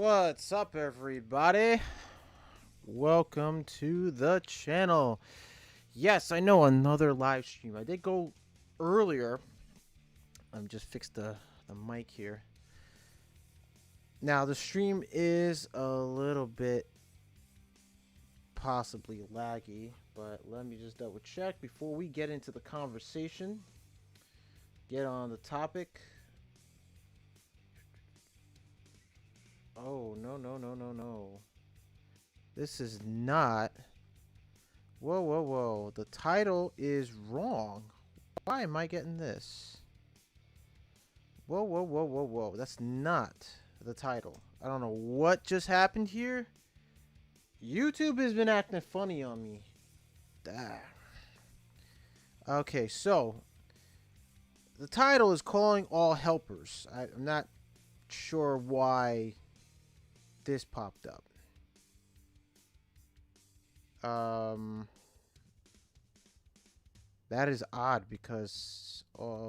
What's up, everybody? Welcome to the channel. Yes, I know, another live stream. I did go earlier. I'm just fixed the mic here. Now, the stream is a little bit possibly laggy, but let me just double check before we get into the conversation. Get on the topic. Oh, no. This is not. Whoa. The title is wrong. Why am I getting this? Whoa. That's not the title. I don't know what just happened here. YouTube has been acting funny on me. Okay, so the title is Calling All Helpers. I'm not sure why this popped up. That is odd because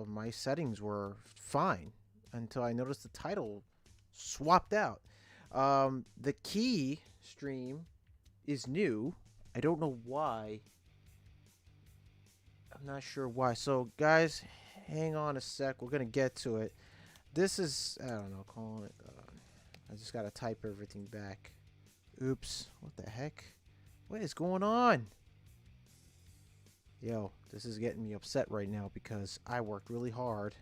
my settings were fine until I noticed the title swapped out. The key stream is new. I don't know why. I'm not sure why. So, guys, hang on a sec. We're going to get to it. This is, I don't know, calling it. I just got to type everything back. Oops. What the heck? What is going on? Yo, this is getting me upset right now because I worked really hard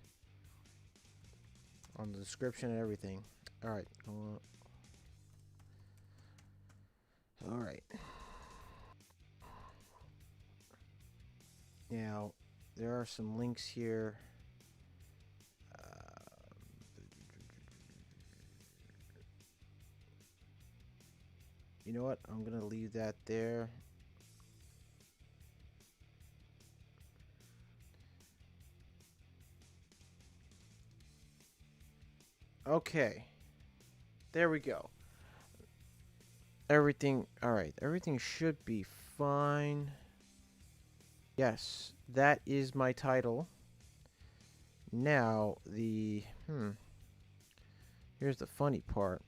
on the description and everything. Alright. Alright. Now, there are some links here. You know what? I'm going to leave that there. Okay. There we go. Everything, alright. Everything should be fine. Yes, that is my title. Now, here's the funny part.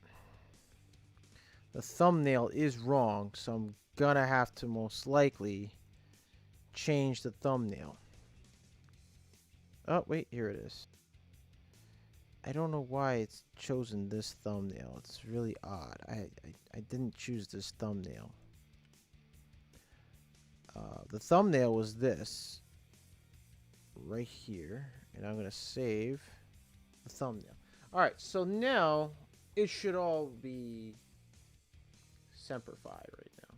The thumbnail is wrong, so I'm gonna have to most likely change the thumbnail. Oh, wait, here it is. I don't know why it's chosen this thumbnail. It's really odd. I didn't choose this thumbnail. The thumbnail was this right here, and I'm gonna save the thumbnail. All right, so now it should all be semperfied right now.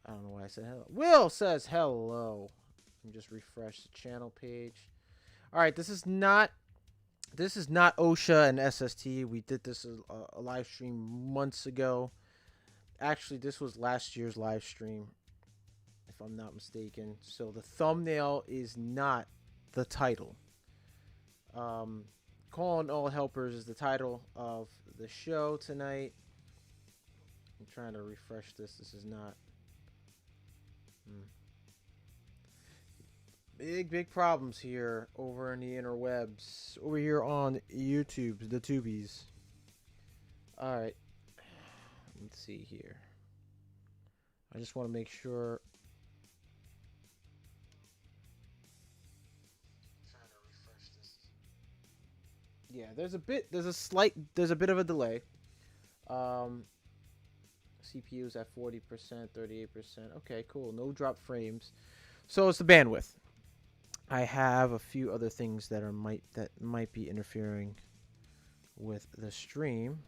I don't know why I said hello. Will says hello. Let me just refresh the channel page. All right, this is not OSHA and SST. We did this a live stream months ago. Actually, this was last year's live stream, if I'm not mistaken. So the thumbnail is not the title. Calling All Helpers is the title of the show tonight. I'm trying to refresh this. This is not. Big problems here over in the interwebs. Over here on YouTube, the tubies. Alright. Let's see here. I just want to make sure. Trying to refresh this. Yeah, there's a bit of a delay. CPU's at 40%, 38%. Okay, cool. No drop frames. So it's the bandwidth. I have a few other things that might be interfering with the stream.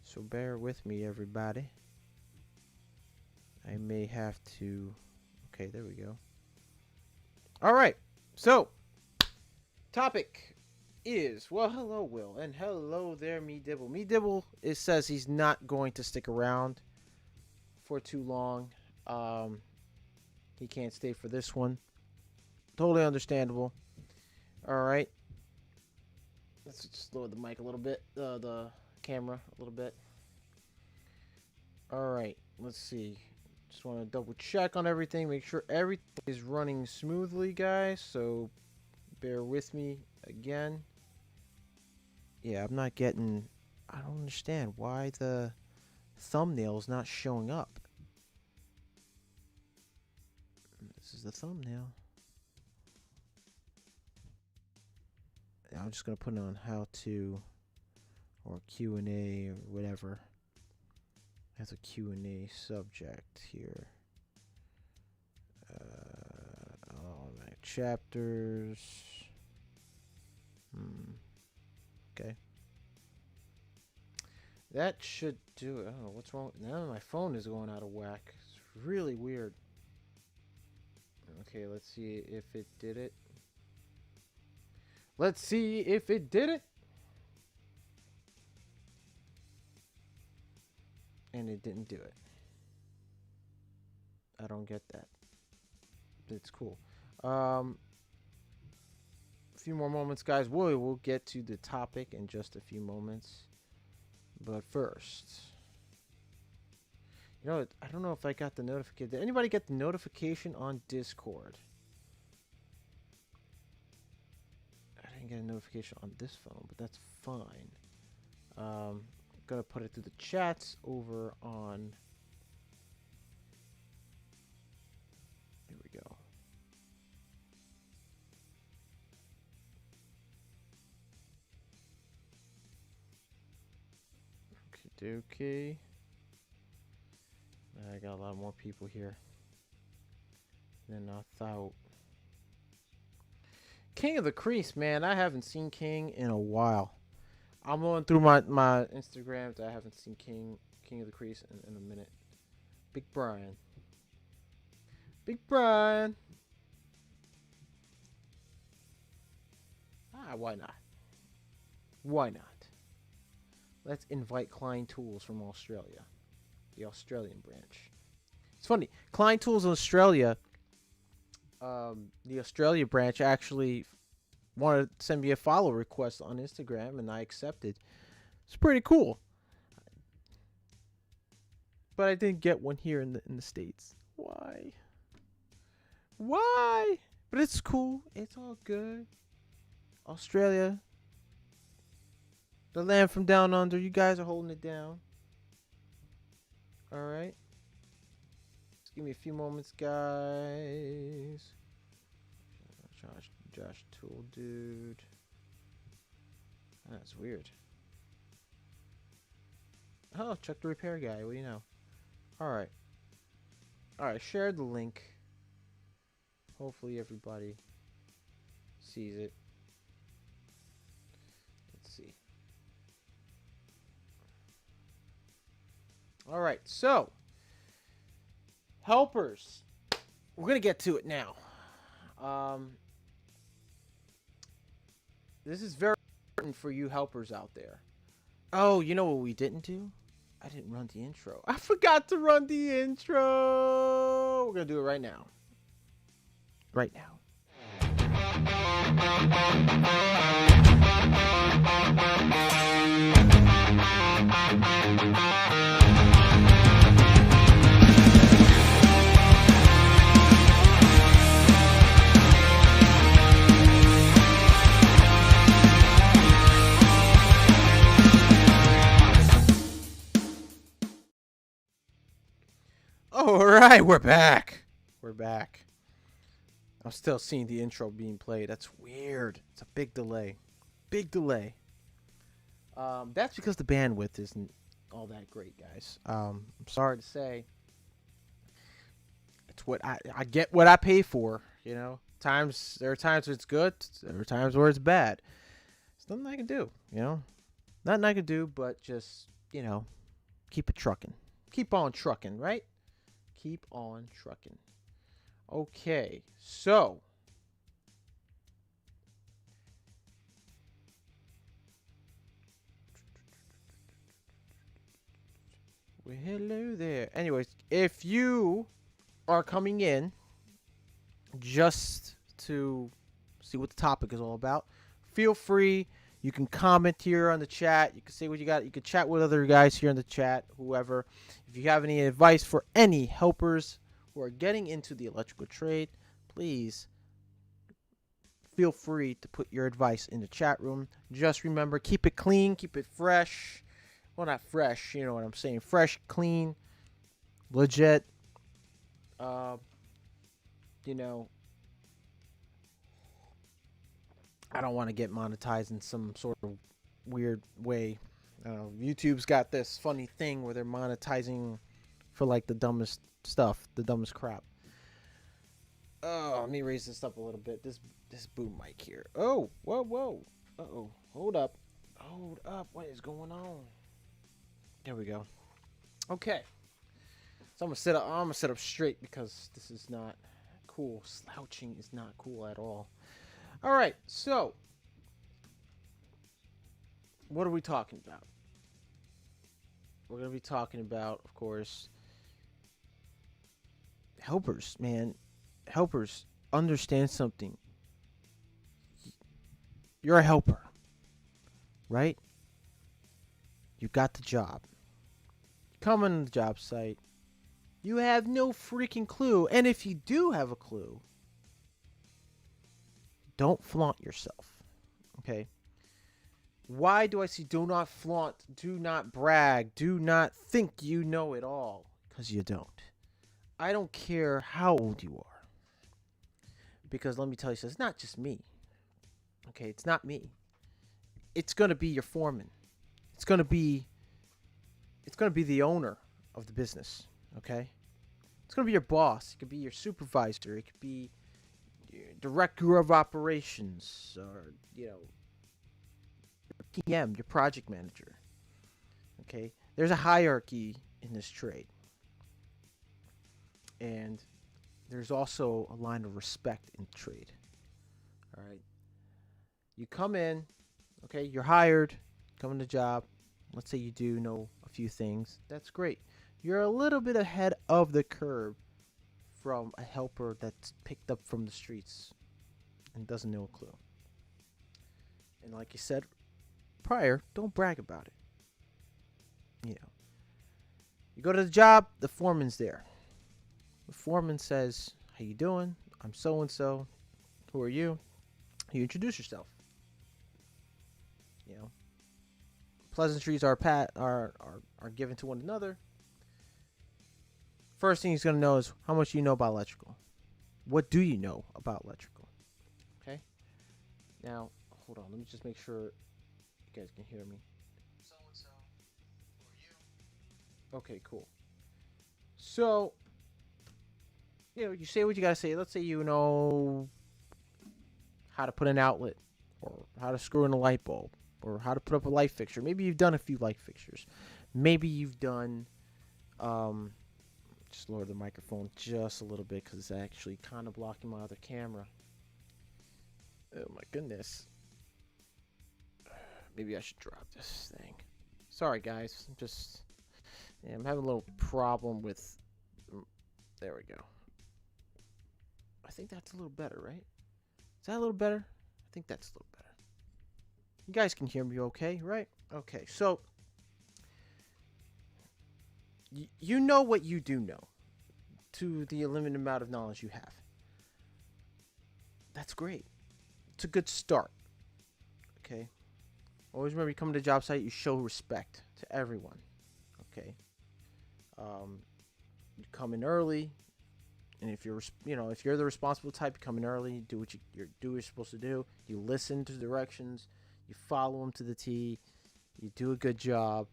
So bear with me, everybody. I may have to. Okay, there we go. All right. So, topic is, well, hello, Will, and hello there, Me Dibble. Me Dibble, it says he's not going to stick around for too long. He can't stay for this one. Totally understandable. All right. Let's just lower the mic a little bit, the camera a little bit. All right. Let's see. Just want to double check on everything, make sure everything is running smoothly, guys. So bear with me again. Yeah, I'm not getting I don't understand why the thumbnail is not showing up. This is the thumbnail. I'm just gonna put it on how to or Q&A or whatever. That's a Q&A subject here. Automatic chapters. Okay. That should do it. I don't know what's wrong. Now my phone is going out of whack. It's really weird. Okay, let's see if it did it. Let's see if it did it. And it didn't do it. I don't get that. It's cool. A few more moments, guys. We'll get to the topic in just a few moments. But first, you know, I don't know if I got the notification. Did anybody get the notification on Discord? I didn't get a notification on this phone, but that's fine. I'm gonna put it through the chats over on. Here we go. Okay. I got a lot more people here than I thought. King of the Crease, man. I haven't seen King in a while. I'm going through my Instagrams. I haven't seen King of the Crease in a minute. Big Brian. Big Brian. Why not? Why not? Let's invite Klein Tools from Australia. The Australian branch. It's funny. Klein Tools in Australia, the Australia branch actually wanted to send me a follow request on Instagram, and I accepted. It's pretty cool. But I didn't get one here in the States. Why? Why? But it's cool. It's all good. Australia. The land from down under. You guys are holding it down. Alright. Just give me a few moments, guys. Josh Tool Dude. That's weird. Oh, Chuck the Repair Guy. What do you know? Alright. Alright, share the link. Hopefully everybody sees it. Let's see. Alright, so helpers. We're gonna get to it now. This is very important for you helpers out there. Oh, you know what we didn't do? I didn't run the intro. I forgot to run the intro. We're gonna do it right now. Right now. All right, we're back. We're back. I'm still seeing the intro being played. That's weird. It's a big delay. Big delay. That's because the bandwidth isn't all that great, guys. I'm sorry to say. It's what I get what I pay for, you know. There are times where it's good, there are times where it's bad. There's nothing I can do, you know. Nothing I can do but just, you know, keep it trucking. Keep on trucking, right? Keep on trucking. Okay, so well, hello there. Anyways, if you are coming in just to see what the topic is all about, feel free. You can comment here on the chat. You can say what you got. You can chat with other guys here in the chat, whoever. If you have any advice for any helpers who are getting into the electrical trade, please feel free to put your advice in the chat room. Just remember, keep it clean, keep it fresh. Well, not fresh. You know what I'm saying? Fresh, clean, legit. Uh, you know, I don't want to get monetized in some sort of weird way. YouTube's got this funny thing where they're monetizing for like the dumbest stuff, the dumbest crap. Oh, let me raise this up a little bit. This boom mic here. Oh, whoa. Uh-oh. Hold up. What is going on? There we go. Okay. So I'm gonna sit up straight because this is not cool. Slouching is not cool at all. All right. So, what are we talking about? We're gonna be talking about, of course, helpers, man. Helpers, understand something. You're a helper, right? You got the job. You come on the job site. You have no freaking clue. And if you do have a clue, don't flaunt yourself. Okay? Why do I say do not flaunt, do not brag, do not think you know it all? Because you don't. I don't care how old you are. Because let me tell you something, it's not just me. Okay, it's not me. It's going to be your foreman. It's going to be the owner of the business, okay? It's going to be your boss. It could be your supervisor. It could be your director of operations or, your PM, your project manager. Okay? There's a hierarchy in this trade. And there's also a line of respect in trade. All right? You come in, okay, you're hired, come on the job. Let's say you do know a few things. That's great. You're a little bit ahead of the curve from a helper that's picked up from the streets and doesn't know a clue. And like you said prior, don't brag about it. You go to the job, the foreman's there. The foreman says, "How you doing? I'm so and so. Who are you?" You introduce yourself. Pleasantries are given to one another. First thing he's going to know is how much you know about electrical. What do you know about electrical? Okay? Now, hold on. Let me just make sure you guys can hear me. So-and-so, who are you? Okay, cool. So, you say what you got to say. Let's say you know how to put an outlet or how to screw in a light bulb or how to put up a light fixture. Maybe you've done a few light fixtures. Maybe you've done... just lower the microphone just a little bit because it's actually kind of blocking my other camera. Oh my goodness. Maybe I should drop this thing. Sorry guys, I'm having a little problem with... There we go. I think that's a little better, right? Is that a little better? I think that's a little better. You guys can hear me okay, right? Okay, so... You know what you do know to the limited amount of knowledge you have. That's great. It's a good start. Okay? Always remember, you come to the job site, you show respect to everyone. Okay? You come in early, and if you're the responsible type, you come in early, you do what you're supposed to do. You listen to the directions, you follow them to the T, you do a good job.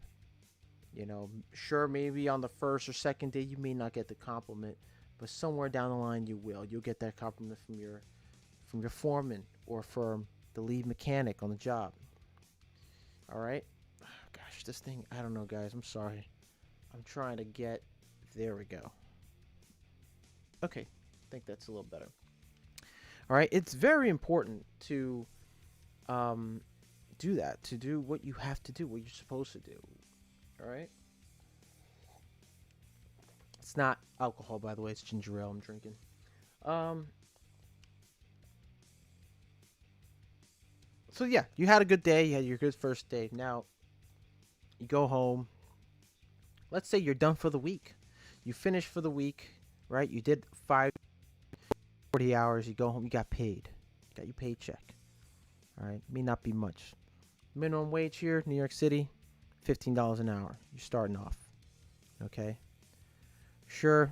Sure, maybe on the first or second day you may not get the compliment, but somewhere down the line you will. You'll get that compliment from your foreman or from the lead mechanic on the job. All right? Gosh, this thing, I don't know, guys. I'm sorry. I'm trying to get... There we go. Okay. I think that's a little better. All right? It's very important to do that, to do what you have to do, what you're supposed to do. All right? It's not alcohol, by the way. It's ginger ale I'm drinking. So, yeah. You had a good day. You had your good first day. Now, you go home. Let's say you're done for the week. You finish for the week, right? You did 40 hours. You go home. You got paid. You got your paycheck. All right? May not be much. Minimum wage here, New York City, $15 an hour. You're starting off. Okay. Sure,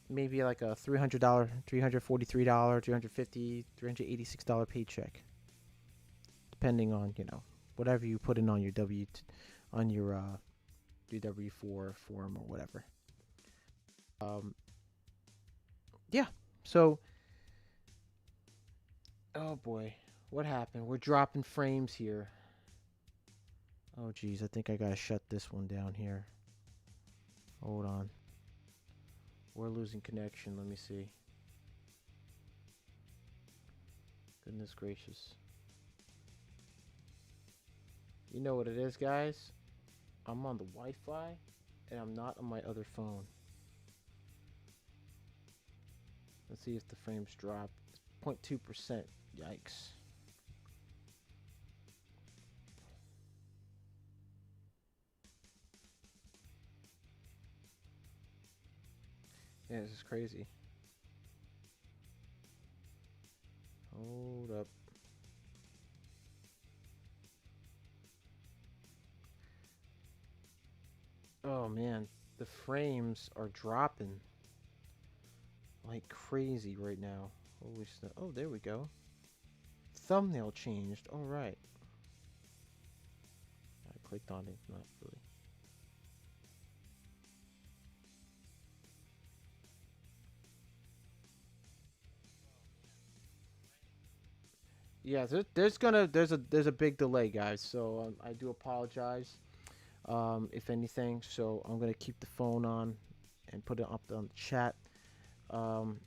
maybe like a $300, $343, $350, $386 paycheck, depending on whatever you put in on your on your W-4 form or whatever. Yeah. So, oh boy, what happened? We're dropping frames here. Oh geez, I think I gotta shut this one down here. Hold on. We're losing connection. Let me see. Goodness gracious. You know what it is, guys? I'm on the Wi-Fi, and I'm not on my other phone. Let's see if the frames drop. 0.2%. Yikes. Yeah, this is crazy. Hold up. Oh man, the frames are dropping like crazy right now. Holy stuff. Oh, there we go. Thumbnail changed. All right. I clicked on it. Not really. Yeah, there's a big delay, guys. So I do apologize. If anything, so I'm gonna keep the phone on and put it up on the chat. Um,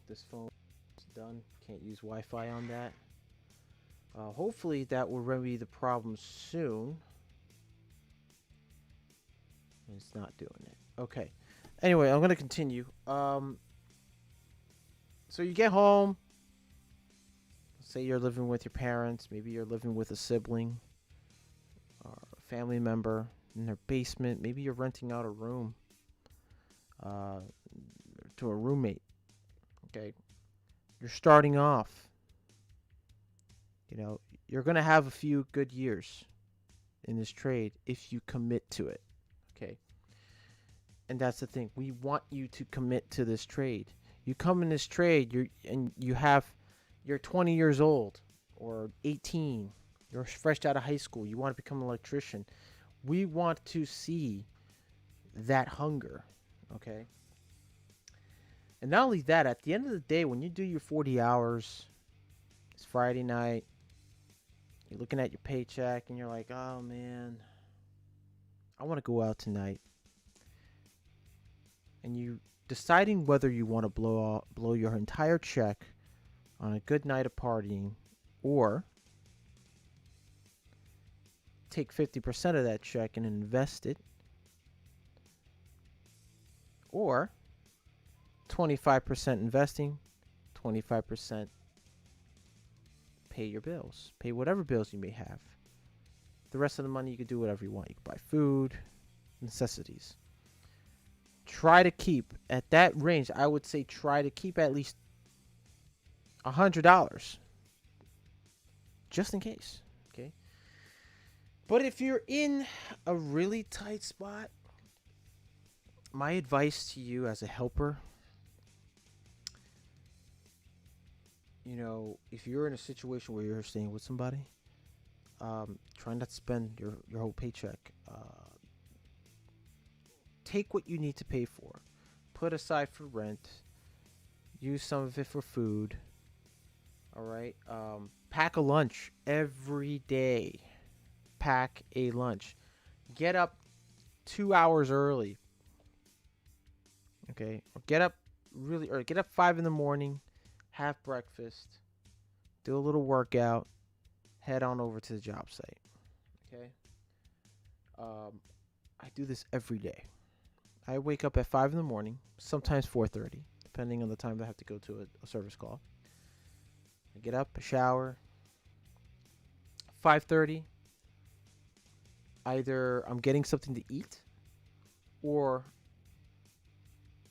this phone is done. Can't use Wi-Fi on that. Hopefully that will remedy the problem soon. It's not doing it. Okay. Anyway, I'm gonna continue. So you get home. Say you're living with your parents. Maybe you're living with a sibling or a family member in their basement. Maybe you're renting out a room to a roommate. Okay. You're starting off. You're going to have a few good years in this trade if you commit to it. Okay. And that's the thing. We want you to commit to this trade. You come in this trade, you're 20 years old or 18. You're fresh out of high school. You want to become an electrician. We want to see that hunger. Okay. And not only that, at the end of the day, when you do your 40 hours, it's Friday night, you're looking at your paycheck and you're like, oh man, I want to go out tonight. And you deciding whether you want to blow your entire check on a good night of partying or take 50% of that check and invest it, or 25% investing, 25% pay your bills. Pay whatever bills you may have. The rest of the money, you can do whatever you want. You can buy food, necessities. Try to keep at that range. I would say try to keep at least $100 just in case. Okay. But if you're in a really tight spot, my advice to you as a helper, if you're in a situation where you're staying with somebody, try not to spend your whole paycheck. Take what you need to pay for. Put aside for rent. Use some of it for food. All right. Pack a lunch every day. Pack a lunch. Get up 2 hours early. Okay. Or get up get up 5 in the morning. Have breakfast. Do a little workout. Head on over to the job site. Okay. I do this every day. I wake up at 5 in the morning, sometimes 4:30, depending on the time that I have to go to a service call. I get up, shower. 5:30, either I'm getting something to eat, or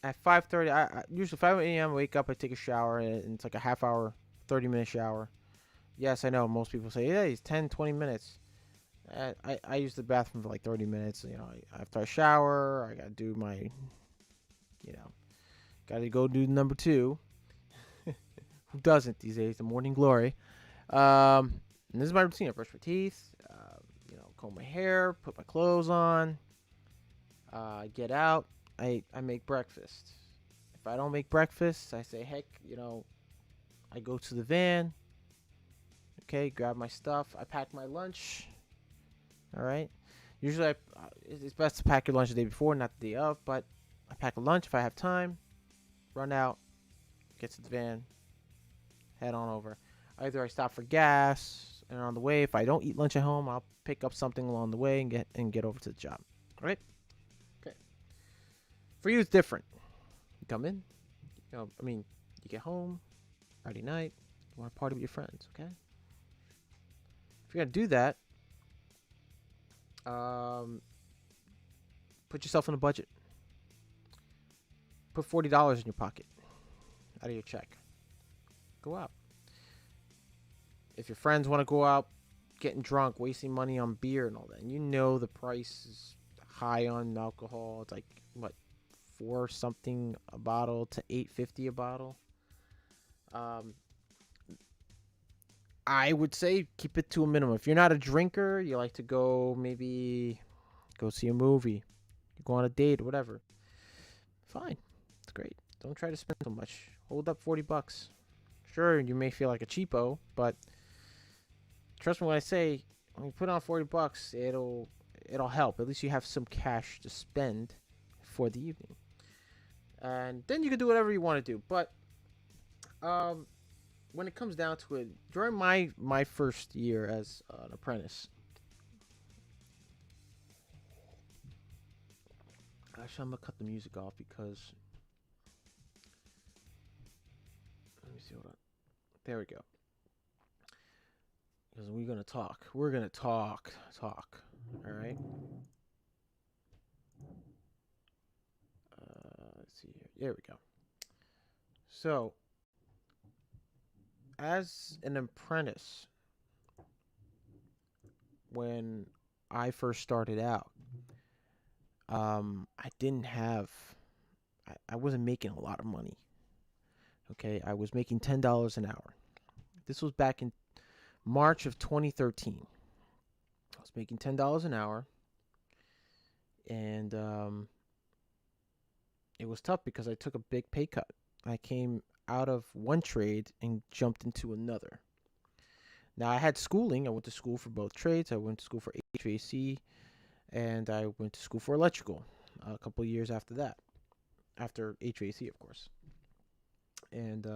at 5:30, I usually 5 a.m. I wake up, I take a shower, and it's like a half hour, 30-minute shower. Yes, I know most people say, yeah, it's 10, 20 minutes. I use the bathroom for like 30 minutes. After I shower, I gotta do my, you know, gotta go do number two. Who doesn't these days? The morning glory. And this is my routine. I brush my teeth, comb my hair, put my clothes on, get out. I make breakfast. If I don't make breakfast, I say, heck, I go to the van. Okay, grab my stuff. I pack my lunch. All right. Usually, it's best to pack your lunch the day before, not the day of. But I pack a lunch if I have time. Run out, get to the van, head on over. Either I stop for gas, and on the way, if I don't eat lunch at home, I'll pick up something along the way and get over to the job. All right. Okay. For you, it's different. You come in. You get home Friday night. You want to party with your friends. Okay. If you're gonna do that, put yourself on a budget. Put $40 in your pocket out of your check. Go out. If your friends want to go out getting drunk, wasting money on beer and all that, and the price is high on alcohol, it's like what, $4 something a bottle to $8.50 a bottle. I would say keep it to a minimum. If you're not a drinker, you like to go see a movie, you go on a date or whatever. Fine, it's great. Don't try to spend so much. Hold up $40. Sure, you may feel like a cheapo, but trust me when I say, when you put on $40, it'll help. At least you have some cash to spend for the evening, and then you can do whatever you want to do. But when it comes down to it, during my first year as an apprentice, actually, I'm gonna cut the music off because let me see. Hold on. There we go. Because we're gonna talk. We're gonna talk. All right. Let's see here. There we go. So, as an apprentice, when I first started out, I didn't have. I wasn't making a lot of money. Okay, I was making $10 an hour. This was back in March of 2013. I was making $10 an hour, and it was tough because I took a big pay cut. I came out of one trade and jumped into another. Now, I had schooling. I went to school for both trades. I went to school for HVAC, and I went to school for electrical a couple of years after that, after HVAC, of course. And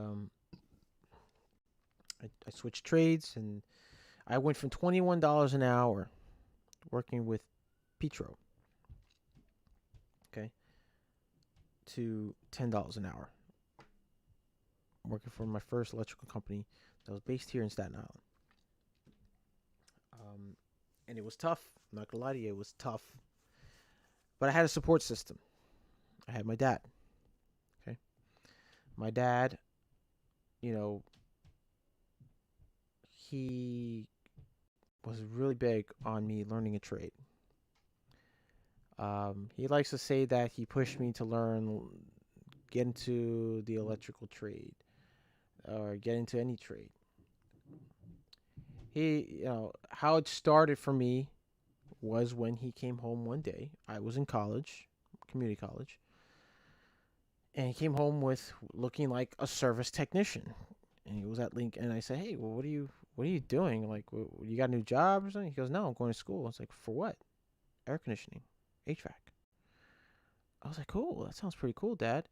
I switched trades, and I went from $21 an hour working with Petro, okay, to $10 an hour working for my first electrical company that was based here in Staten Island. And it was tough. I'm not gonna lie to you, it was tough. But I had a support system. I had my dad. Okay, my dad, he was really big on me learning a trade. He likes to say that he pushed me to get into the electrical trade or get into any trade. How it started for me was when he came home one day. I was in college, community college, and he came home with looking like a service technician. And he was at Link, and I said, "Hey, well, what are you doing? Like, you got a new job or something?" He goes, "No, I'm going to school." I was like, "For what?" "Air conditioning, HVAC." I was like, "Cool, that sounds pretty cool, Dad."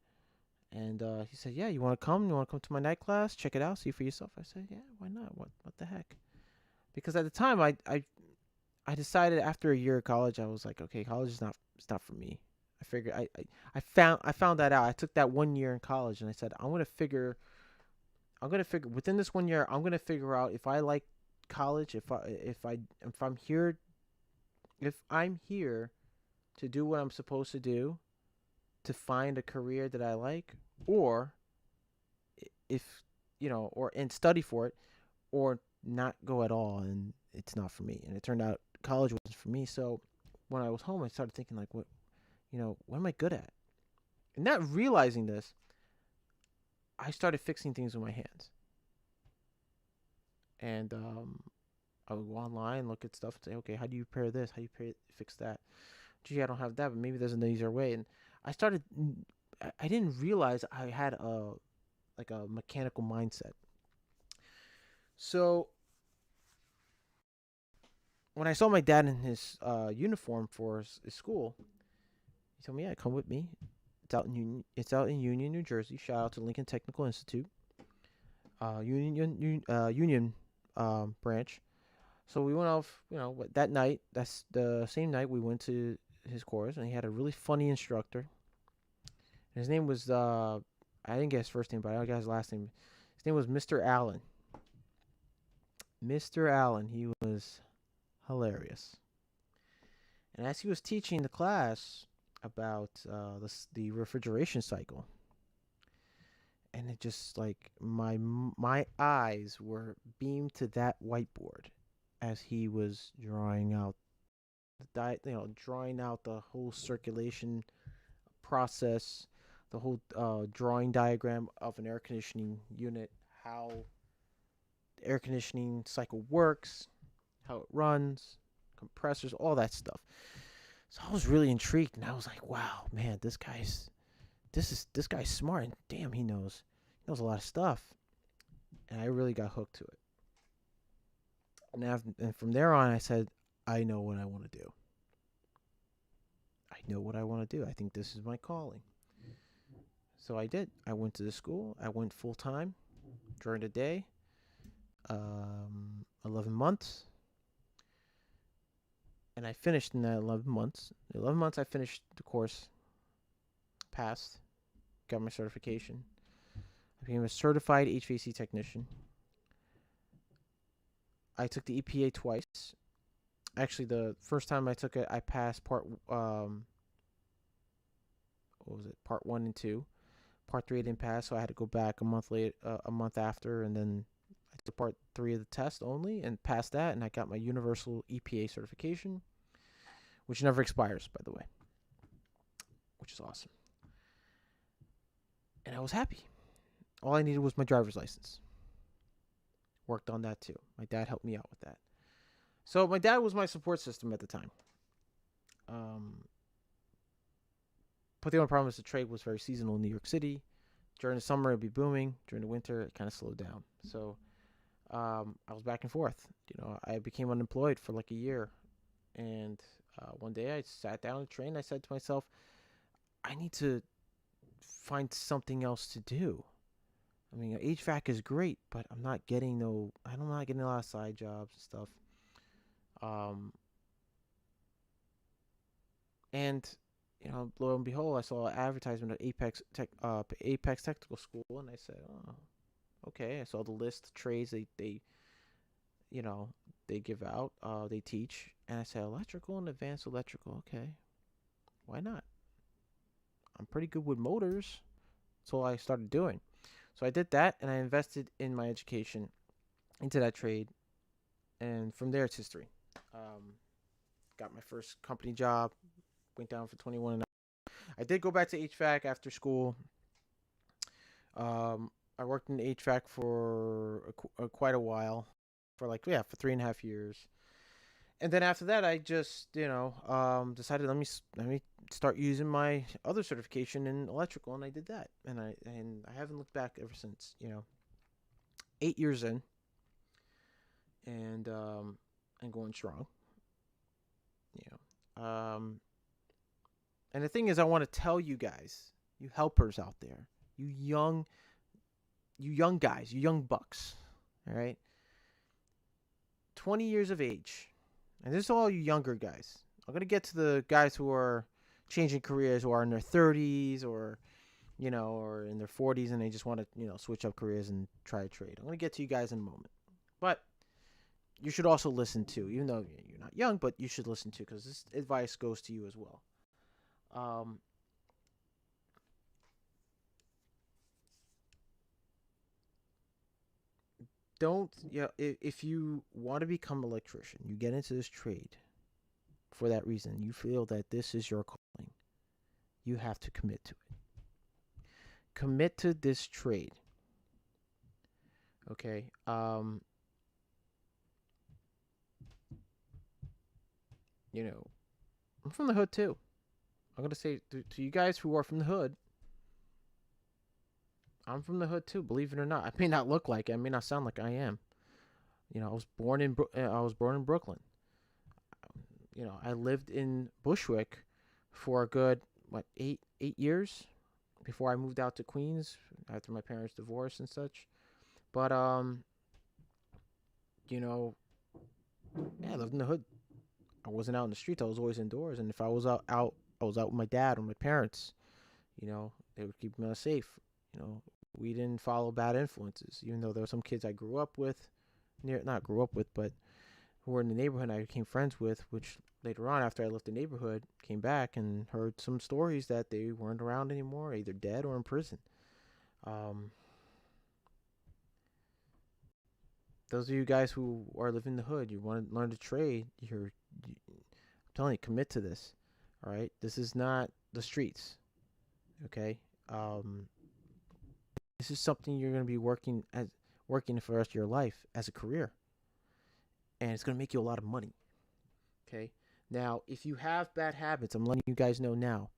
And he said, "Yeah, you want to come? You want to come to my night class? Check it out, see for yourself." I said, "Yeah, why not? What the heck?" Because at the time, I decided after a year of college, I was like, okay, college is not for me. I figured I found that out. I took that 1 year in college, and I said, I'm gonna figure within this 1 year, I'm gonna figure out if I like college, if I'm here to do what I'm supposed to do, to find a career that I like, or if or and study for it, or not go at all, and it's not for me. And it turned out college wasn't for me. So when I was home, I started thinking like, what am I good at? And not realizing this, I started fixing things with my hands. And I would go online, look at stuff, and say, okay, how do you repair this? How do you fix that? Gee, I don't have that, but maybe there's an easier way. And I started. I didn't realize I had a mechanical mindset. So when I saw my dad in his uniform for his school, he told me, "Yeah, come with me. It's out in Union. It's out in Union, New Jersey. Shout out to Lincoln Technical Institute, Union branch." So we went off. That night. That's the same night we went to his course, and he had a really funny instructor. And his name was I didn't get his first name, but I got his last name. His name was Mr. Allen. Mr. Allen. He was hilarious. And as he was teaching the class about the refrigeration cycle, and it just like my eyes were beamed to that whiteboard as he was drawing out drawing out the whole circulation process, the whole drawing diagram of an air conditioning unit, how the air conditioning cycle works, how it runs, compressors, all that stuff. So I was really intrigued, and I was like, "Wow, man, this guy's smart, and damn, he knows a lot of stuff." And I really got hooked to it. And from there on, I said, "I know what I want to do. I know what I want to do. I think this is my calling." So I did. I went to the school. I went full time during the day. 11 months. And I finished in that 11 months. 11 months I finished the course, passed, got my certification. I became a certified HVAC technician. I took the EPA twice. Actually, the first time I took it, I passed part part 1 and 2. Part 3 I didn't pass, so I had to go back a month after, and then I took part 3 of the test only and passed that, and I got my universal EPA certification, which never expires, by the way, which is awesome. And I was happy. All I needed was my driver's license. Worked on that too. My dad helped me out with that. So my dad was my support system at the time. But the only problem is the trade was very seasonal in New York City. During the summer, it'd be booming. During the winter, it kind of slowed down. So I was back and forth. I became unemployed for like a year. And one day I sat down on the train. And I said to myself, I need to find something else to do. I mean, HVAC is great, but I'm not getting I'm not getting a lot of side jobs and stuff. And lo and behold, I saw an advertisement at Apex Technical School, and I said, "Oh, okay." I saw the list of trades they give out, they teach, and I said, "Electrical and advanced electrical, okay, why not? I'm pretty good with motors." That's all I started doing. So I did that, and I invested in my education into that trade, and from there it's history. Got my first company job, went down for 21 an hour. I did go back to HVAC after school. I worked in HVAC for quite a while, for 3.5 years. And then after that, I just decided let me start using my other certification in electrical, and I did that, and I haven't looked back ever since. 8 years in, and going strong. And the thing is, I want to tell you guys, you helpers out there, you young guys, you young bucks, all right, 20 years of age. And this is all you younger guys. I'm going to get to the guys who are changing careers, who are in their 30s or in their 40s, and they just want to, switch up careers and try a trade. I'm going to get to you guys in a moment. But you should also listen to, even though you're not young, but you should listen to, because this advice goes to you as well. If you want to become an electrician, you get into this trade, for that reason. You feel that this is your calling. You have to commit to it. Commit to this trade. Okay. You know, I'm from the hood too. I'm gonna say to you guys who are from the hood, I'm from the hood too. Believe it or not, I may not look like it. I may not sound like I am. You know, I was born in Brooklyn. You know, I lived in Bushwick for a good what 8 years before I moved out to Queens after my parents' divorce and such. But you know, yeah, I lived in the hood. I wasn't out in the streets. I was always indoors. And if I was out, I was out with my dad or my parents. You know, they would keep me safe. You know, we didn't follow bad influences, even though there were some kids I grew up with, not grew up with, but who were in the neighborhood I became friends with, which later on, after I left the neighborhood, came back and heard some stories that they weren't around anymore, either dead or in prison. Um, those of you guys who are living in the hood, you want to learn to trade, I'm telling you, commit to this. All right, this is not the streets. Okay, um, this is something you're going to be working for the rest of your life as a career, and it's going to make you a lot of money. Okay, now if you have bad habits, I'm letting you guys know now.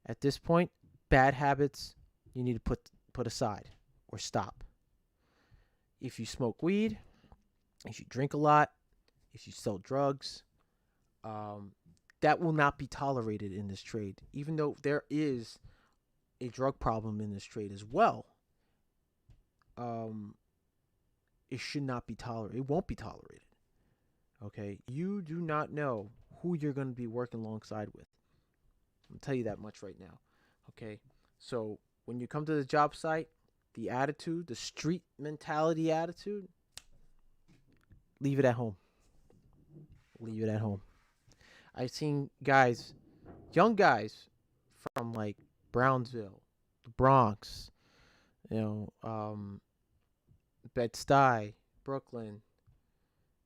At this point, bad habits you need to put aside or stop. If you smoke weed, if you drink a lot, if you sell drugs, um, that will not be tolerated in this trade. Even though there is a drug problem in this trade as well, um, it should not be tolerated. It won't be tolerated. Okay, you do not know who you're going to be working alongside with. I'll tell you that much right now. Okay, so when you come to the job site, the attitude, the street mentality attitude, leave it at home. Leave it at home. I've seen guys, young guys from like Brownsville, the Bronx, you know, Bed-Stuy, Brooklyn,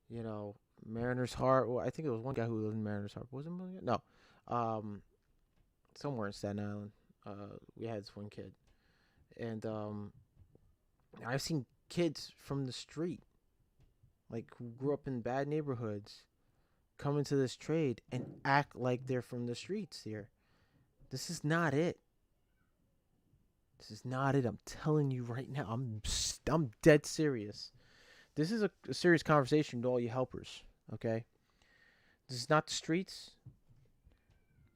you know, Mariners Harbor. Well, I think it was one guy who lived in Mariners Harbor. Was it one guy? No, um, somewhere in Staten Island. We had this one kid, and I've seen kids from the street, like who grew up in bad neighborhoods, come into this trade and act like they're from the streets here. This is not it. This is not it. I'm telling you right now. I'm dead serious. This is a serious conversation to all you helpers. Okay, this is not the streets.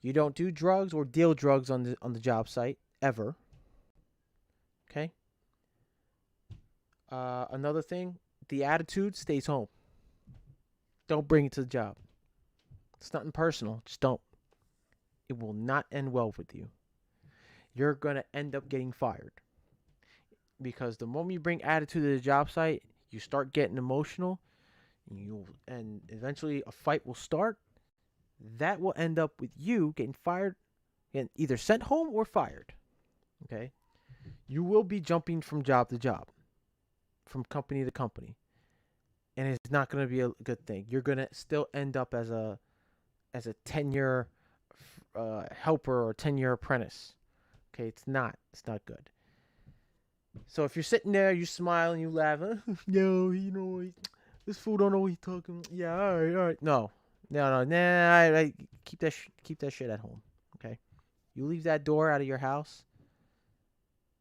You don't do drugs or deal drugs on the job site ever. Okay. Another thing, the attitude stays home. Don't bring it to the job. It's nothing personal. Just don't. It will not end well with you. You're gonna end up getting fired because the moment you bring attitude to the job site, you start getting emotional, and eventually a fight will start. That will end up with you getting fired, and either sent home or fired. Okay, you will be jumping from job to job, from company to company, and it's not going to be a good thing. You're going to still end up as a tenure helper or tenure apprentice. Okay, it's not good. So if you're sitting there, you smile and you laugh, no, you know, this fool don't know what he's talking. Yeah, all right. No, nah. Keep that shit at home. Okay, you leave that door out of your house.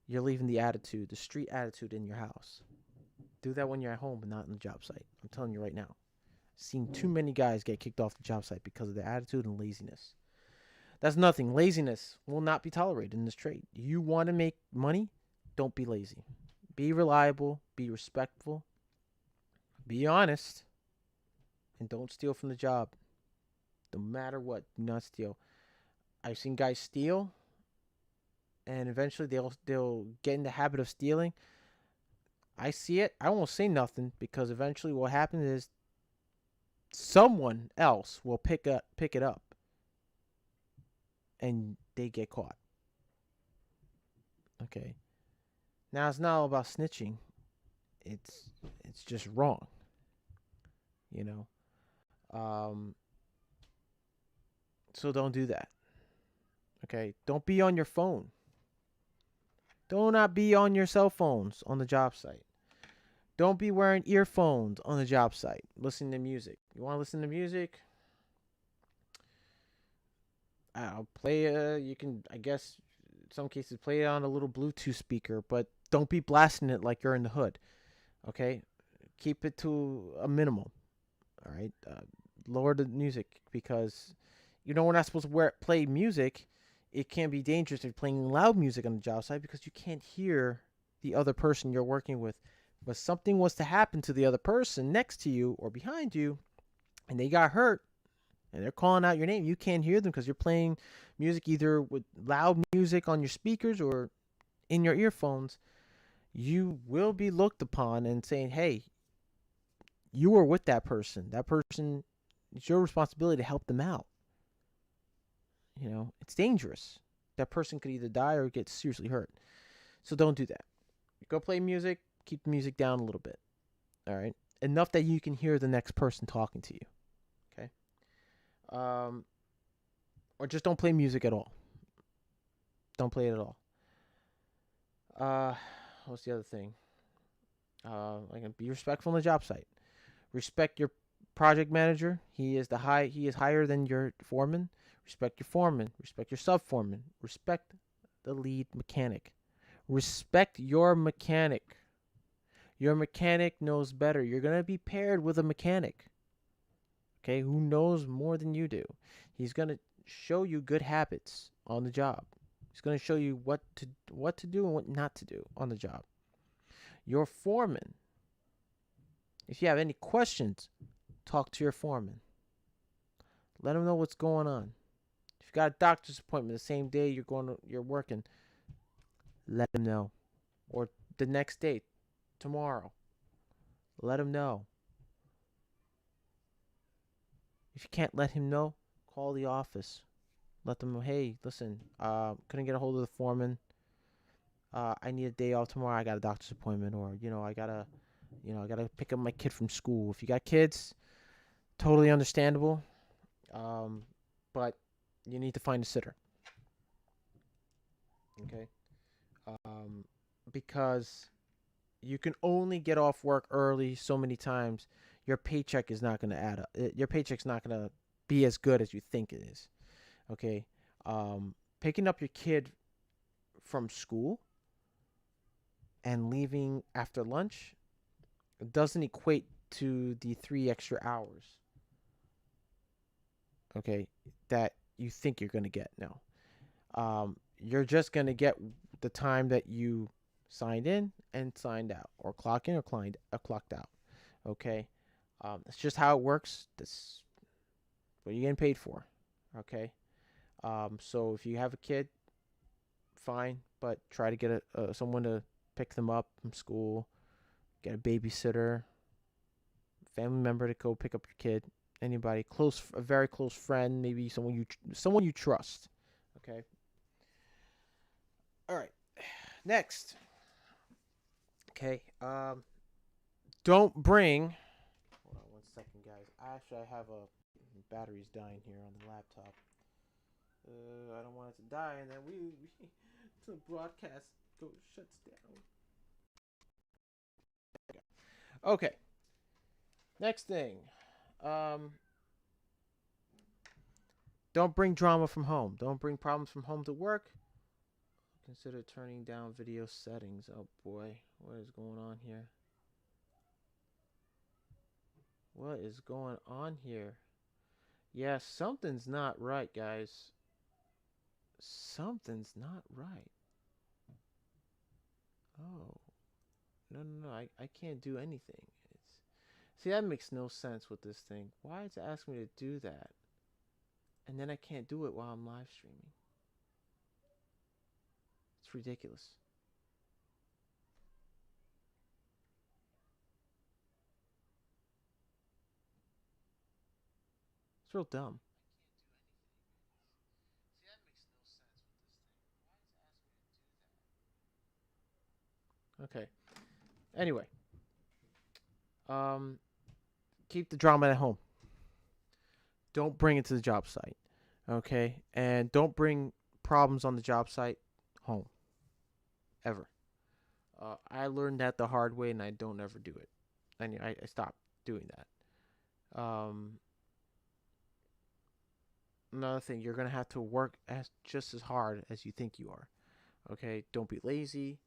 You're leaving the attitude, the street attitude in your house. Do that when you're at home, but not on the job site. I'm telling you right now. I've seen too many guys get kicked off the job site because of their attitude and laziness. That's nothing. Laziness will not be tolerated in this trade. You want to make money? Don't be lazy. Be reliable. Be respectful. Be honest. And don't steal from the job. No matter what, do not steal. I've seen guys steal, and eventually they'll get in the habit of stealing. I see it. I won't say nothing because eventually what happens is someone else will pick it up, and they get caught. Okay. Now it's not all about snitching. It's just wrong. You know. So don't do that. Okay? Don't be on your phone. Do not be on your cell phones on the job site. Don't be wearing earphones on the job site, listening to music. You want to listen to music? I'll play. You can, I guess, in some cases, play it on a little Bluetooth speaker, but don't be blasting it like you're in the hood. Okay, keep it to a minimum. All right, lower the music because we're not supposed to play music. It can be dangerous if you're playing loud music on the job site because you can't hear the other person you're working with. But something was to happen to the other person next to you or behind you, and they got hurt, and they're calling out your name. You can't hear them because you're playing music either with loud music on your speakers or in your earphones. You will be looked upon and saying, hey, you were with that person. That person, it's your responsibility to help them out. It's dangerous. That person could either die or get seriously hurt. So don't do that. Go play music. Keep the music down a little bit. All right? Enough that you can hear the next person talking to you. Okay? Or just don't play music at all. Don't play it at all. What's the other thing? Be respectful on the job site. Respect your project manager. He is higher than your foreman. Respect your foreman. Respect your sub foreman. Respect the lead mechanic. Respect your mechanic. Your mechanic knows better. You're gonna be paired with a mechanic. Okay, who knows more than you do. He's gonna show you good habits on the job. He's gonna show you what to do and what not to do on the job. Your foreman. If you have any questions, talk to your foreman. Let him know what's going on. If you got a doctor's appointment the same day you're working, let him know. Or the next day, tomorrow, let him know. If you can't let him know, call the office. Let them know, hey, listen, couldn't get a hold of the foreman. I need a day off tomorrow. I got a doctor's appointment, or I gotta pick up my kid from school. If you got kids, totally understandable. But you need to find a sitter. Okay. Because you can only get off work early so many times. Your paycheck is not going to add up. Your paycheck's not going to be as good as you think it is. Okay. Picking up your kid from school and leaving after lunch doesn't equate to the 3 extra hours. Okay, that you think you're going to get. No. You're just going to get the time that you signed in and signed out, or clocked in or clocked out. Okay? That's just how it works. That's what you're getting paid for. Okay? So if you have a kid, fine, but try to get someone to pick them up from school, get a babysitter, family member to go pick up your kid, anybody close, a very close friend, maybe someone you trust. Okay. All right. Next. Okay. Don't bring. Hold on 1 second, guys. Actually, I have a battery's dying here on the laptop. I don't want it to die, and then the broadcast shuts down. Okay. Next thing. Don't bring drama from home. Don't bring problems from home to work. Consider turning down video settings. Oh boy, what is going on here? What is going on here? Yeah, something's not right, guys. Something's not right. Oh. No. I can't do anything. See, that makes no sense with this thing. Why is it asking me to do that? And then I can't do it while I'm live streaming. It's ridiculous. It's real dumb. Okay. Anyway. Keep the drama at home. Don't bring it to the job site. Okay, and don't bring problems on the job site home ever. I learned that the hard way, and I don't ever do it. I stopped doing that. Another thing, you're gonna have to work as just as hard as you think you are. Okay, don't be lazy.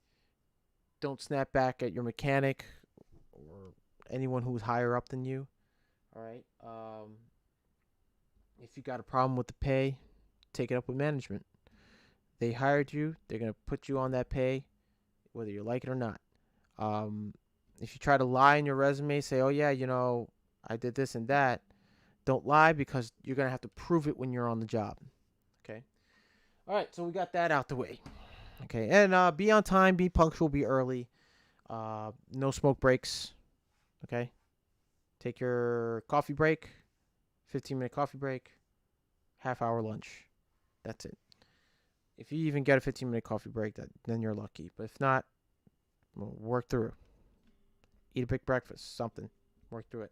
Don't snap back at your mechanic or anyone who's higher up than you. All right. If you got a problem with the pay, take it up with management. They hired you. They're gonna put you on that pay, whether you like it or not. Um, if you try to lie in your resume, say, "Oh yeah, I did this and that." Don't lie because you're gonna have to prove it when you're on the job. Okay. All right. So we got that out the way. Okay, and be on time, be punctual, be early. No smoke breaks. Okay. Take your coffee break, 15-minute coffee break, half-hour lunch. That's it. If you even get a 15-minute coffee break, then you're lucky. But if not, well, work through it. Eat a big breakfast, something. Work through it.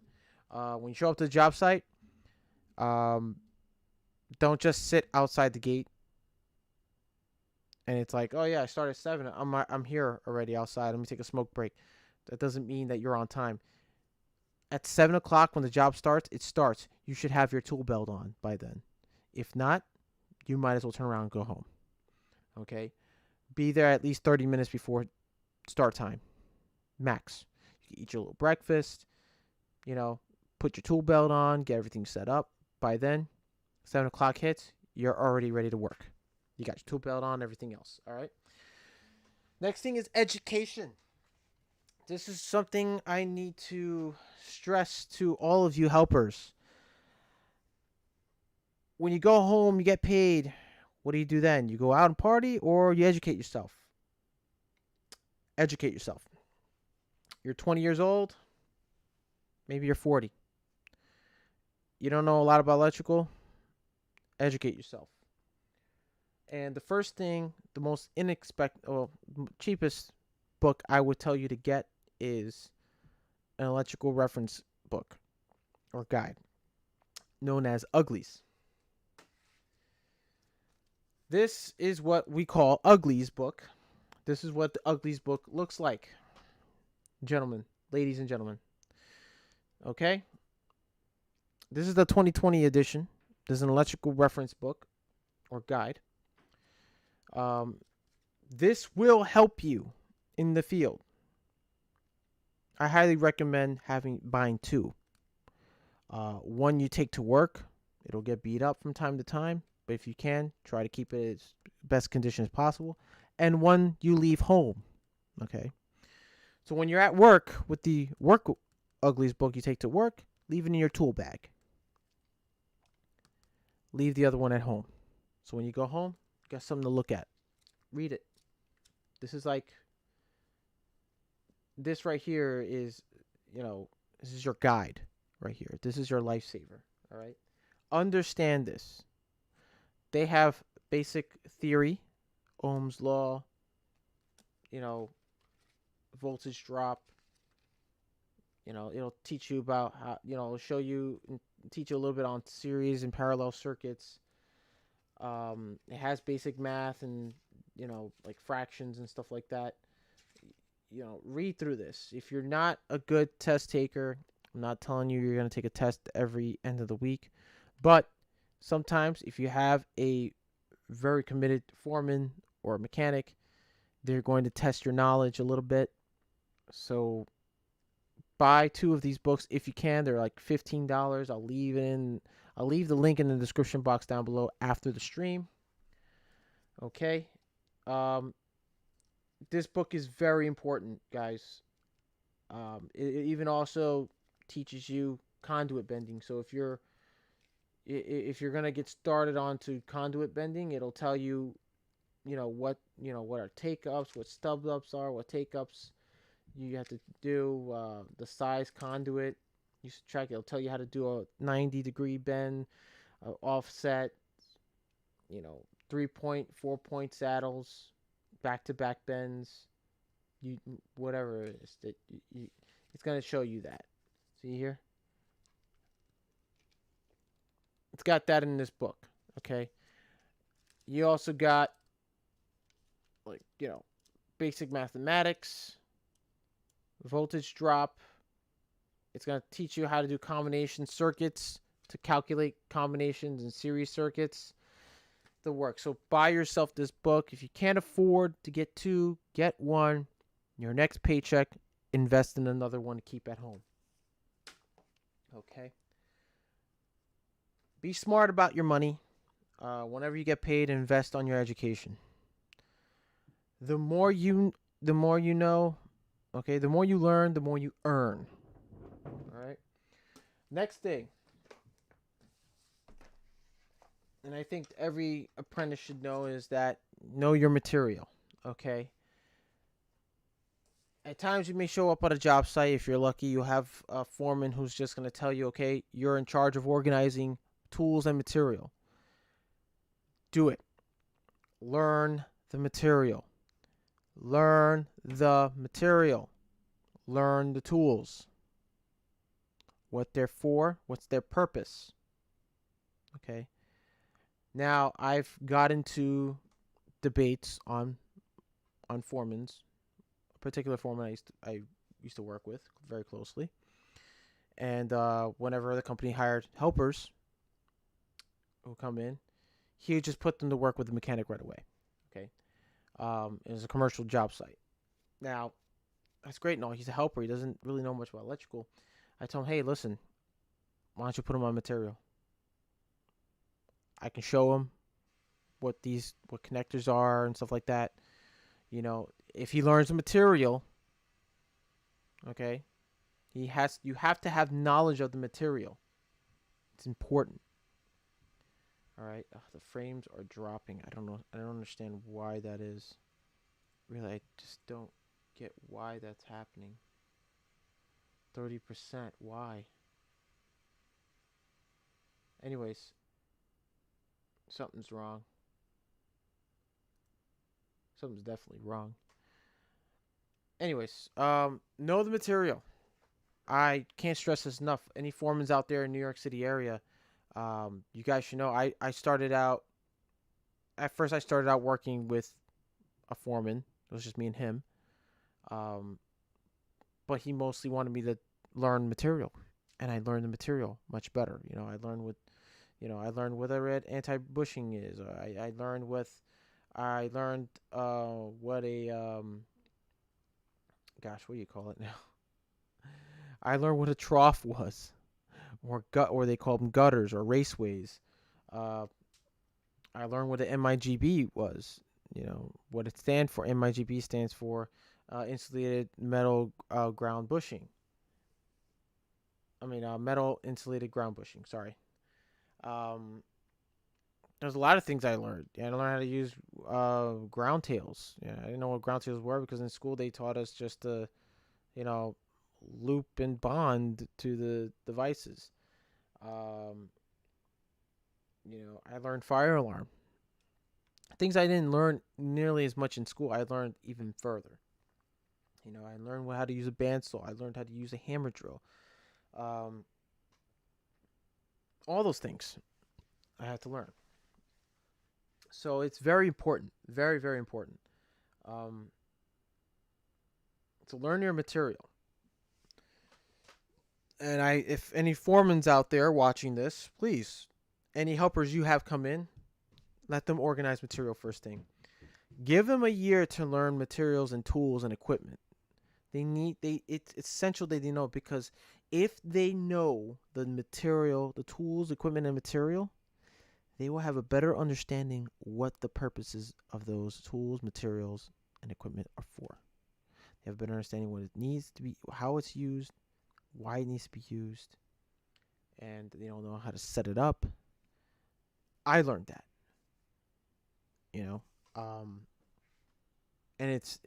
When you show up to the job site, don't just sit outside the gate. And it's like, oh yeah, I started at 7. I'm here already outside. Let me take a smoke break. That doesn't mean that you're on time. At 7 o'clock when the job starts, it starts. You should have your tool belt on by then. If not, you might as well turn around and go home. Okay? Be there at least 30 minutes before start time. Max. You can eat your little breakfast, put your tool belt on, get everything set up. By then, 7 o'clock hits, you're already ready to work. You got your tool belt on, everything else. All right? Next thing is education. This is something I need to stress to all of you helpers. When you go home, you get paid. What do you do then? You go out and party or you educate yourself? Educate yourself. You're 20 years old. Maybe you're 40. You don't know a lot about electrical? Educate yourself. And the first thing, the most cheapest book I would tell you to get is an electrical reference book or guide known as Uglies. This is what we call Uglies book. This is what the Uglies book looks like. Gentlemen, ladies and gentlemen. Okay? This is the 2020 edition. This is an electrical reference book or guide. This will help you in the field. I highly recommend buying 2. One you take to work. It'll get beat up from time to time, but if you can, try to keep it as best condition as possible. And one you leave home. Okay? So when you're at work with the work Uglies book you take to work, leave it in your tool bag. Leave the other one at home. So when you go home, you got something to look at. Read it. This right here is, this is your guide right here. This is your lifesaver. All right? Understand this. They have basic theory, Ohm's law, voltage drop. It'll teach you about how, it'll show you and teach you a little bit on series and parallel circuits. It has basic math and, like fractions and stuff like that. Read through this. If you're not a good test taker, I'm not telling you you're going to take a test every end of the week, but sometimes if you have a very committed foreman or mechanic, they're going to test your knowledge a little bit. So buy 2 of these books if you can. They're like $15. I'll leave the link in the description box down below after the stream. Okay. This book is very important, guys. It even also teaches you conduit bending. So if you're gonna get started onto conduit bending, it'll tell you, what are take ups, what stub ups are, what take ups you have to do, the size conduit. You subtract. It'll tell you how to do a 90-degree bend, offset. 3-point, 4-point saddles, back-to-back bends, whatever it is that it's gonna show you that. See here? It's got that in this book. Okay. You also got, like, basic mathematics, voltage drop. It's going to teach you how to do combination circuits, to calculate combinations and series circuits. The work. So buy yourself this book. If you can't afford to get two, get one. Your next paycheck, invest in another one to keep at home. Okay. Be smart about your money. Whenever you get paid, invest on your education. The more you know, okay, the more you learn, the more you earn. All right. Next thing, and I think every apprentice should know, is that know your material. Okay. At times, you may show up at a job site. If you're lucky, you'll have a foreman who's just going to tell you, okay, you're in charge of organizing tools and material. Do it. Learn the material. Learn the material. Learn the tools. What they're for, what's their purpose. Okay. Now, I've got into debates on foremans, a particular foreman I used to work with very closely. And whenever the company hired helpers who come in, he would just put them to work with the mechanic right away. Okay. It was a commercial job site. Now, that's great and all. He's a helper. He doesn't really know much about electrical. I told him, hey, listen, why don't you put him on material? I can show him what connectors are and stuff like that. If he learns the material, okay, you have to have knowledge of the material. It's important. All right. The frames are dropping. I don't know. I don't understand why that is. Really, I just don't get why that's happening. 30%. Why? Anyways, something's wrong. Something's definitely wrong. Anyways, know the material. I can't stress this enough. Any foremans out there in New York City area, you guys should know. I started out. At first, I started out working with a foreman. It was just me and him. But he mostly wanted me to learn material, and I learned the material much better. I learned what a red anti-bushing is. I learned what a gosh, what do you call it now? I learned what a trough was, or they call them gutters or raceways. I learned what an MIGB was. What it stands for. MIGB stands for insulated metal ground bushing. Metal insulated ground bushing. Sorry. There's a lot of things I learned. I learned how to use ground tails. I didn't know what ground tails were because in school they taught us just to, loop and bond to the devices. I learned fire alarm. Things I didn't learn nearly as much in school, I learned even further. I learned how to use a bandsaw. I learned how to use a hammer drill. All those things I had to learn. So it's very important, very, very important, to learn your material. And if any foremans out there watching this, please, any helpers you have come in, let them organize material first thing. Give them a year to learn materials and tools and equipment. It's essential that they know, because if they know the material, the tools, equipment, and material, they will have a better understanding what the purposes of those tools, materials, and equipment are for. They have a better understanding what it needs to be, how it's used, why it needs to be used, and they don't know how to set it up. I learned that, and it's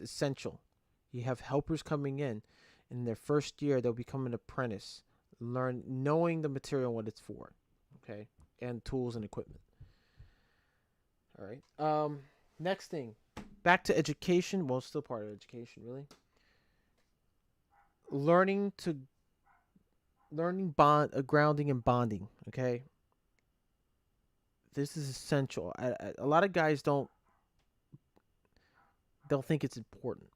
essential. You have helpers coming in their first year, they'll become an apprentice, knowing the material and what it's for, okay, and tools and equipment. All right. Next thing, back to education. Well, still part of education, really. Learning grounding and bonding. Okay. this is essential. A lot of guys don't think it's important.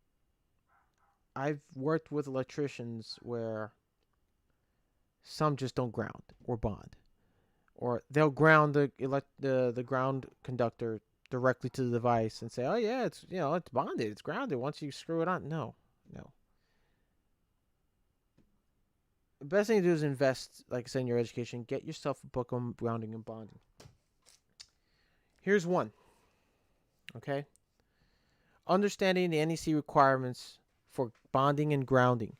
I've worked with electricians where some just don't ground or bond, or they'll ground the ground conductor directly to the device and say, "Oh yeah, it's it's bonded, it's grounded. Once you screw it on, no, no." The best thing to do is invest, like I said, in your education. Get yourself a book on grounding and bonding. Here's one. Okay, understanding the NEC requirements for bonding and grounding.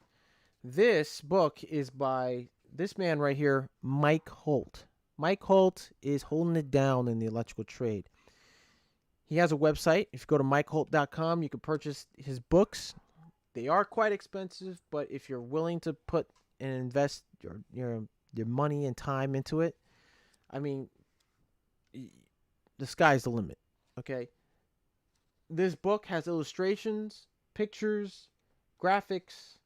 This book is by this man right here, Mike Holt. Mike Holt is holding it down in the electrical trade. He has a website. If you go to mikeholt.com, you can purchase his books. They are quite expensive, but if you're willing to put and invest your money and time into it, I mean, the sky's the limit. Okay? This book has illustrations, pictures, graphics.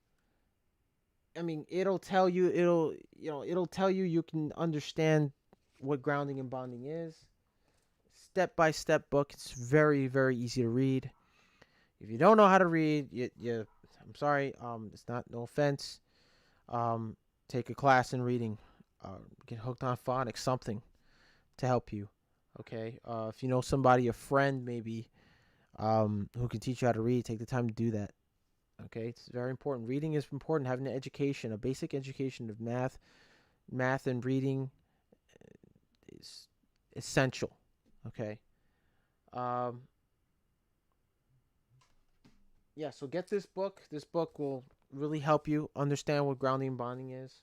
I mean, it'll tell you you can understand what grounding and bonding is. Step by step book. It's very, very easy to read. If you don't know how to read, I'm sorry. It's not, no offense. Take a class in reading. Get hooked on phonics, something to help you. Okay. If you know somebody, a friend maybe, who can teach you how to read, take the time to do that. Okay, it's very important. Reading is important. Having an education, a basic education of math and reading is essential. Okay. Um, yeah, so get this book. This book will really help you understand what grounding and bonding is.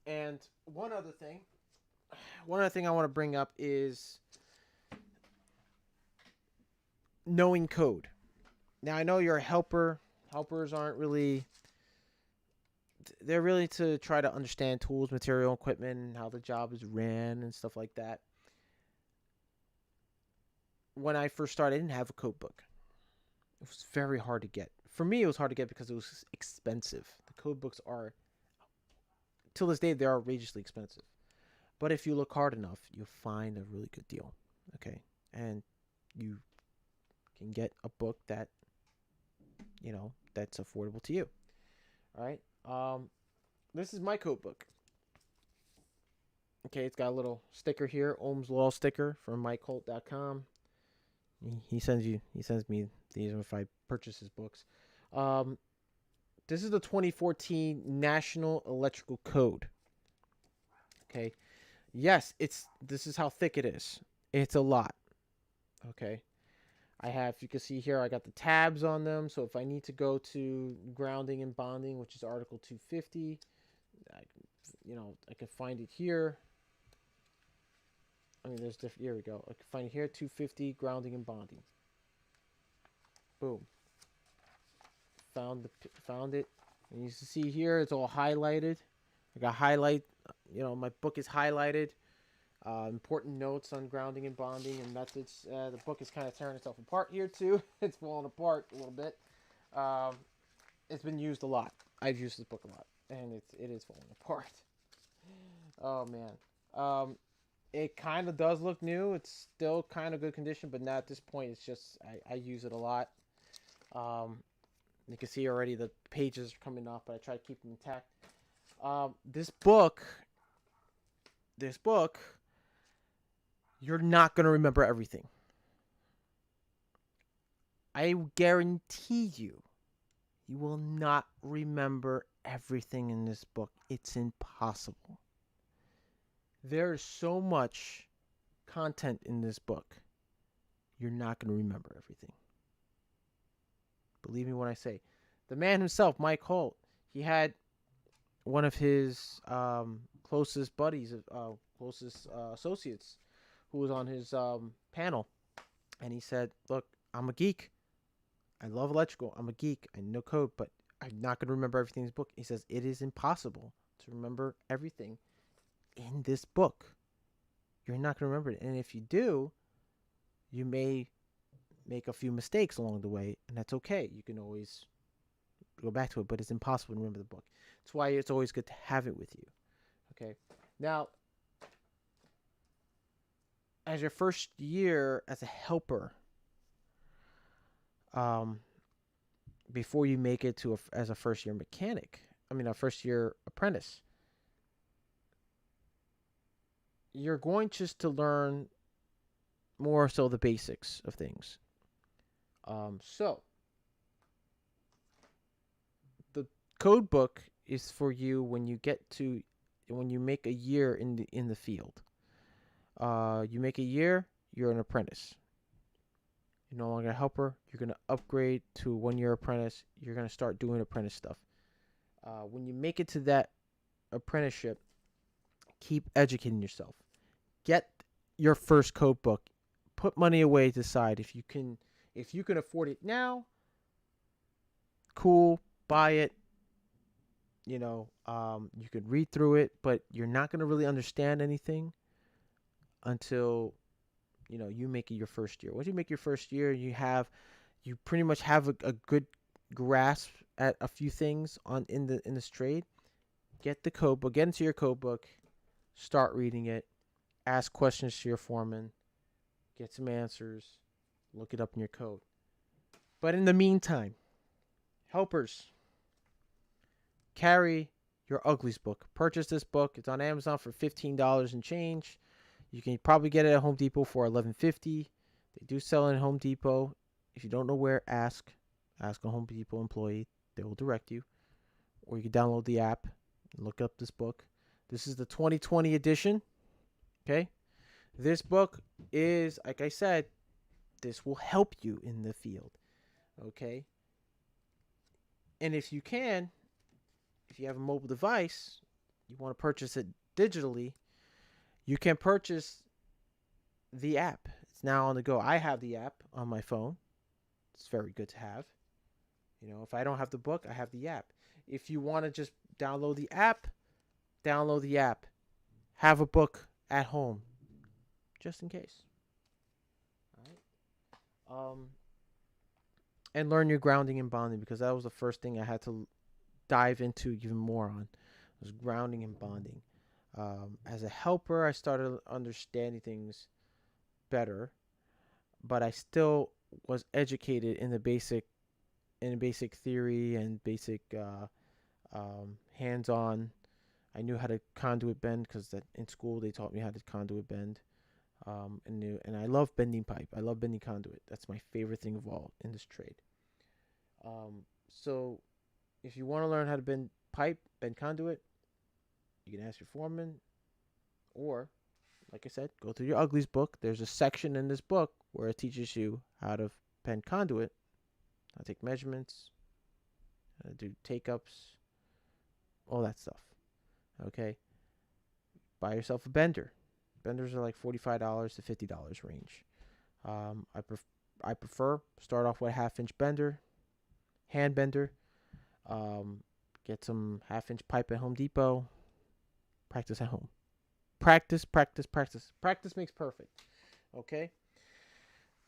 And one other thing I want to bring up is knowing code. Now I know you're a helper. Helpers aren't really, they're really to try to understand tools, material, equipment, and how the job is ran and stuff like that. When I first started, I didn't have a code book. It was very hard to get. For me, it was hard to get because it was expensive. The code books are, till this day, they're outrageously expensive. But if you look hard enough, you'll find a really good deal. Okay, and you can get a book that that's affordable to you. All right. This is my code book. Okay, it's got a little sticker here, Ohm's Law sticker from MikeHolt.com. He sends me these if I purchase his books. This is the 2014 National Electrical Code. Okay. Yes, this is how thick it is. It's a lot. Okay. You can see here, I got the tabs on them. So if I need to go to grounding and bonding, which is Article 250, I can find it here. I mean, there's different. Here we go. I can find it here, 250, grounding and bonding. Boom. Found it. And you can see here, it's all highlighted. I got my book is highlighted. Important notes on grounding and bonding and methods. The book is kind of tearing itself apart here too. It's falling apart a little bit. It's been used a lot. I've used this book a lot, and it is falling apart. Oh man. It kind of does look new. It's still kind of good condition, but not at this point. It's just I use it a lot. You can see already the pages are coming off, but I try to keep them intact. This book, you're not going to remember everything. I guarantee you will not remember everything in this book. It's impossible. There is so much content in this book. You're not going to remember everything. Believe me when I say. The man himself, Mike Holt, he had one of his closest buddies, closest associates, who was on his panel. And he said, look, I'm a geek. I love electrical. I'm a geek. I know code, but I'm not going to remember everything in this book. He says, it is impossible to remember everything in this book. You're not going to remember it. And if you do, you may make a few mistakes along the way, and that's okay. You can always go back to it, but it's impossible to remember the book. That's why it's always good to have it with you. Okay. Now, as your first year as a helper, um, before you make it to as a first year mechanic. I mean, a first year apprentice. You're going just to learn more so the basics of things. So the code book is for you when you make a year in the field. You make a year, you're an apprentice. You're no longer a helper. You're gonna upgrade to 1 year apprentice. You're gonna start doing apprentice stuff. When you make it to that apprenticeship, keep educating yourself. Get your first code book. Put money away to the side. If you can afford it now, cool, buy it. You could read through it, but you're not gonna really understand anything until you make it your first year. Once you make your first year, you pretty much have a good grasp at a few things in this trade. Get the code book, get into your code book, start reading it, ask questions to your foreman, get some answers, look it up in your code. But in the meantime, helpers, carry your Uglies book. Purchase this book. It's on Amazon for $15 and change. You can probably get it at Home Depot for $11.50. They do sell it at Home Depot. If you don't know where, ask a Home Depot employee. They will direct you. Or you can download the app and look up this book. This is the 2020 edition. Okay? This book is, like I said, this will help you in the field. Okay? And if you have a mobile device, you want to purchase it digitally, you can purchase the app. It's now on the go. I have the app on my phone. It's very good to have. If I don't have the book, I have the app. If you want to just download the app, download the app. Have a book at home, just in case. All right. And learn your grounding and bonding, because that was the first thing I had to dive into even more on, was grounding and bonding. As a helper, I started understanding things better, but I still was educated in basic theory and basic hands-on. I knew how to conduit bend because in school they taught me how to conduit bend, and I love bending pipe. I love bending conduit. That's my favorite thing of all in this trade. So if you want to learn how to bend pipe, bend conduit, you can ask your foreman, or, like I said, go through your Uglies book. There's a section in this book where it teaches you how to bend conduit, how to take measurements, how to do take-ups, all that stuff. Okay? Buy yourself a bender. Benders are like $45 to $50 range. I prefer start off with a half-inch bender, hand bender. Get some half-inch pipe at Home Depot. Practice at home. Practice. Practice makes perfect. Okay.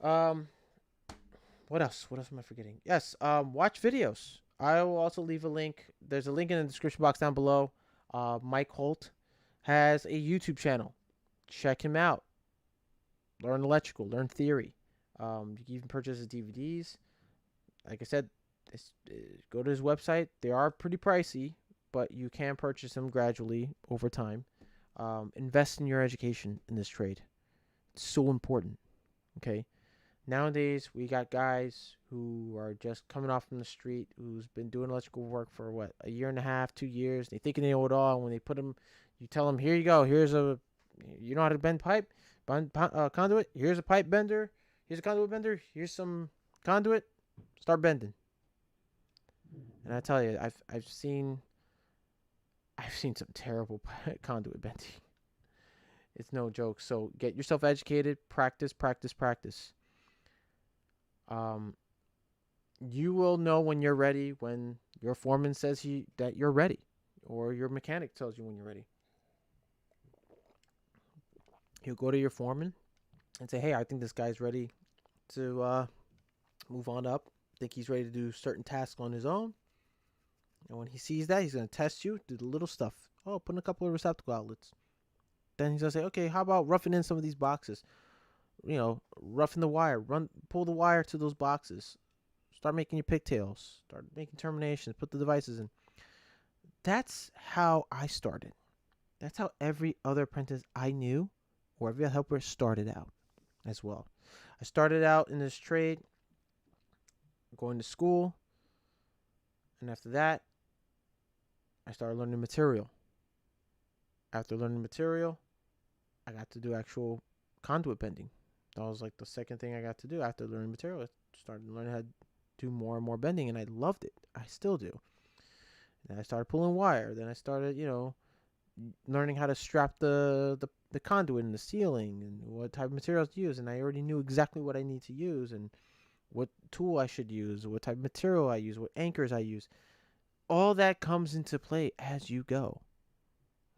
What else? What else am I forgetting? Yes. Watch videos. I will also leave a link. There's a link in the description box down below. Mike Holt has a YouTube channel. Check him out. Learn electrical. Learn theory. You can even purchase his DVDs. Like I said, go to his website. They are pretty pricey, but you can purchase them gradually over time. Invest in your education in this trade. It's so important. Okay. Nowadays, we got guys who are just coming off from the street, who's been doing electrical work for a year and a half, 2 years. They thinking they know it all. And when they put them, you tell them, here you go. You know how to bend pipe, conduit. Here's a pipe bender. Here's a conduit bender. Here's some conduit. Start bending. And I tell you, I've seen some terrible conduit bending. It's no joke. So get yourself educated. Practice. You will know when you're ready when your foreman says that you're ready, or your mechanic tells you when you're ready. You'll go to your foreman and say, hey, I think this guy's ready to move on up. I think he's ready to do certain tasks on his own. And when he sees that, he's going to test you, do the little stuff. Oh, put in a couple of receptacle outlets. Then he's going to say, okay, how about roughing in some of these boxes? roughing the wire, pull the wire to those boxes, start making your pigtails, start making terminations, put the devices in. That's how I started. That's how every other apprentice I knew or every helper started out as well. I started out in this trade, going to school, and after that, I started learning material. After learning material, I got to do actual conduit bending. That was like the second thing I got to do after learning material. I started learning how to do more and more bending, and I loved it. I still do. And I started pulling wire. Then I started, learning how to strap the conduit in the ceiling and what type of materials to use. And I already knew exactly what I need to use and what tool I should use, what type of material I use, what anchors I use. All that comes into play as you go.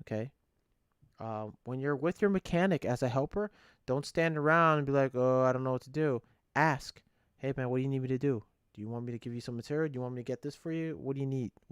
Okay? When you're with your mechanic as a helper, don't stand around and be like, oh, I don't know what to do. Ask, hey, man, what do you need me to do? Do you want me to give you some material? Do you want me to get this for you? What do you need?